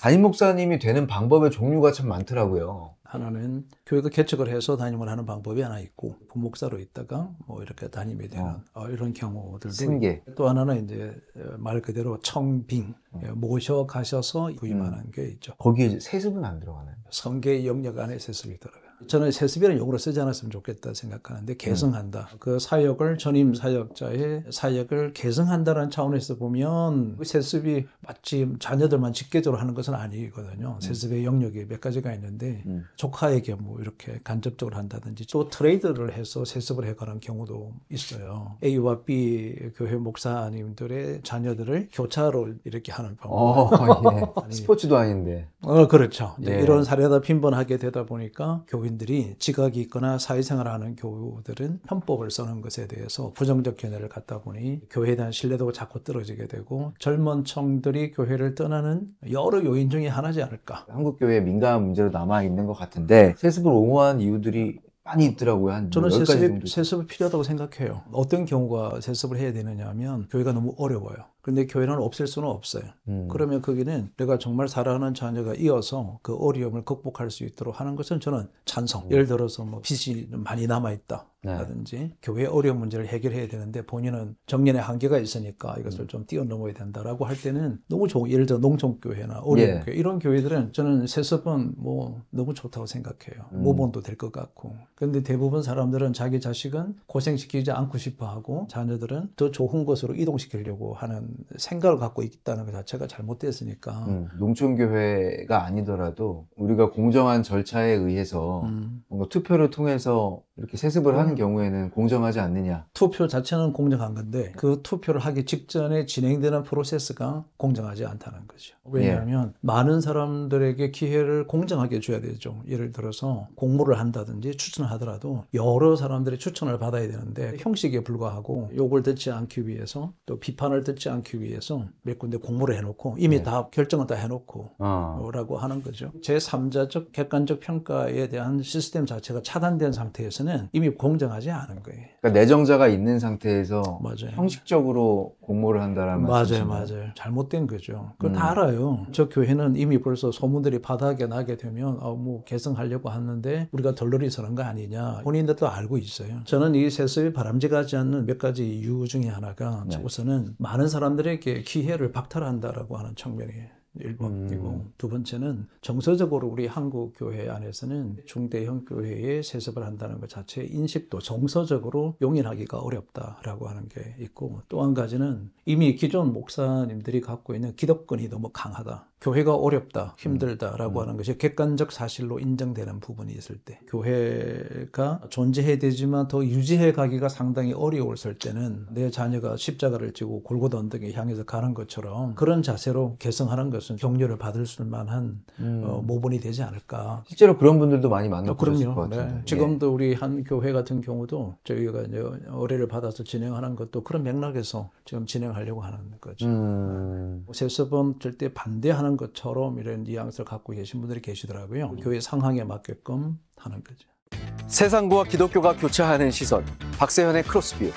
담임 목사님이 되는 방법의 종류가 참 많더라고요. 하나는 교회가 개척을 해서 담임을 하는 방법이 하나 있고, 부목사로 있다가 뭐 이렇게 담임이 되는 이런 경우들도 승계. 있고, 또 하나는 이제 말 그대로 청빙, 모셔 가셔서 부임하는 게 있죠. 거기에 세습은 안 들어가나요? 성계의 영역 안에 세습이 들어가요. 저는 세습이라는 용어를 쓰지 않았으면 좋겠다 생각하는데, 개성한다. 그 사역을, 전임 사역자의 사역을 개성한다는 차원에서 보면 그 세습이 마치 자녀들만 직계적으로 하는 것은 아니거든요. 세습의 영역이 몇 가지가 있는데 조카에게 뭐 이렇게 간접적으로 한다든지, 또 트레이드를 해서 세습을 해가는 경우도 있어요. A와 B 교회 목사님들의 자녀들을 교차로 이렇게 하는 방법. 예. 스포츠도 아닌데. 그렇죠. 이제 예. 이런 사례가 빈번하게 되다 보니까 교인들이 지각이 있거나 사회생활을 하는 교우들은 편법을 쓰는 것에 대해서 부정적 견해를 갖다 보니 교회에 대한 신뢰도가 자꾸 떨어지게 되고, 젊은 청들이 교회를 떠나는 여러 요인 중에 하나지 않을까. 한국 교회에 민감한 문제로 남아 있는 것 같은데 세습을 옹호한 이유들이 많이 있더라고요. 한 저는 10가지 정도. 세습이 필요하다고 생각해요. 어떤 경우가 세습을 해야 되느냐 하면, 교회가 너무 어려워요. 그런데 교회는 없앨 수는 없어요. 그러면 거기는 내가 정말 사랑하는 자녀가 이어서 그 어려움을 극복할 수 있도록 하는 것은 저는 찬성. 예를 들어서 뭐 빚이 많이 남아있다 라든지 교회의 어려운 문제를 해결해야 되는데 본인은 정년의 한계가 있으니까 이것을 좀 뛰어넘어야 된다라고 할 때는 너무 좋은, 예를 들어 농촌교회나 어려운 교회, 이런 교회들은 저는 세습은 뭐 너무 좋다고 생각해요. 모본도 될 것 같고. 그런데 대부분 사람들은 자기 자식은 고생시키지 않고 싶어 하고, 자녀들은 더 좋은 곳으로 이동시키려고 하는 생각을 갖고 있다는 것 자체가 잘못됐으니까. 농촌교회가 아니더라도 우리가 공정한 절차에 의해서 뭔가 투표를 통해서 이렇게 세습을 하는 경우에는 공정하지 않느냐. 투표 자체는 공정한 건데 그 투표를 하기 직전에 진행되는 프로세스가 공정하지 않다는 거죠. 왜냐하면 많은 사람들에게 기회를 공정하게 줘야 되죠. 예를 들어서 공모를 한다든지 추천을 하더라도 여러 사람들의 추천을 받아야 되는데, 형식에 불과하고 욕을 듣지 않기 위해서, 또 비판을 듣지 않기 위해서 몇 군데 공모를 해놓고 이미 다 결정을 다 해놓고 라고 하는 거죠. 제3자적 객관적 평가에 대한 시스템 자체가 차단된 상태에서는 이미 공정하지 않은 거예요. 그러니까 내정자가 있는 상태에서 맞아요. 형식적으로 공모를 한다라는 말씀이신가요? 맞아요. 잘못된 거죠. 그걸 다 알아요. 저 교회는 이미 벌써 소문들이 바닥에 나게 되면 뭐 개성하려고 하는데 우리가 덜러리 서는 거 아니냐, 본인들도 알고 있어요. 저는 이 세습이 바람직하지 않는 몇 가지 이유 중에 하나가 우선은 많은 사람들에게 기회를 박탈한다라고 하는 측면이에요. 1번이고, 두 번째는 정서적으로 우리 한국 교회 안에서는 중대형 교회에 세습을 한다는 것 자체의 인식도 정서적으로 용인하기가 어렵다라고 하는 게 있고, 또 한 가지는 이미 기존 목사님들이 갖고 있는 기득권이 너무 강하다. 교회가 어렵다, 힘들다라고 하는 것이 객관적 사실로 인정되는 부분이 있을 때, 교회가 존재해야 되지만 더 유지해 가기가 상당히 어려웠을 때는 내 자녀가 십자가를 지고 골고다 언덕에 향해서 가는 것처럼 그런 자세로 개성하는 것은 격려를 받을 만한 모본이 되지 않을까. 실제로 그런 분들도 많이 만나보셨을 것 같은데. 네. 지금도 우리 한 교회 같은 경우도 저희가 이제 의뢰를 받아서 진행하는 것도 그런 맥락에서 지금 진행하려고 하는 거죠. 세습은 절대 반대하는 것처럼 이런 뉘앙스를 갖고 계신 분들이 계시더라고요. 교회 상황에 맞게끔 하는 거죠. 세상과 기독교가 교차하는 시선, 박세현의 크로스뷰.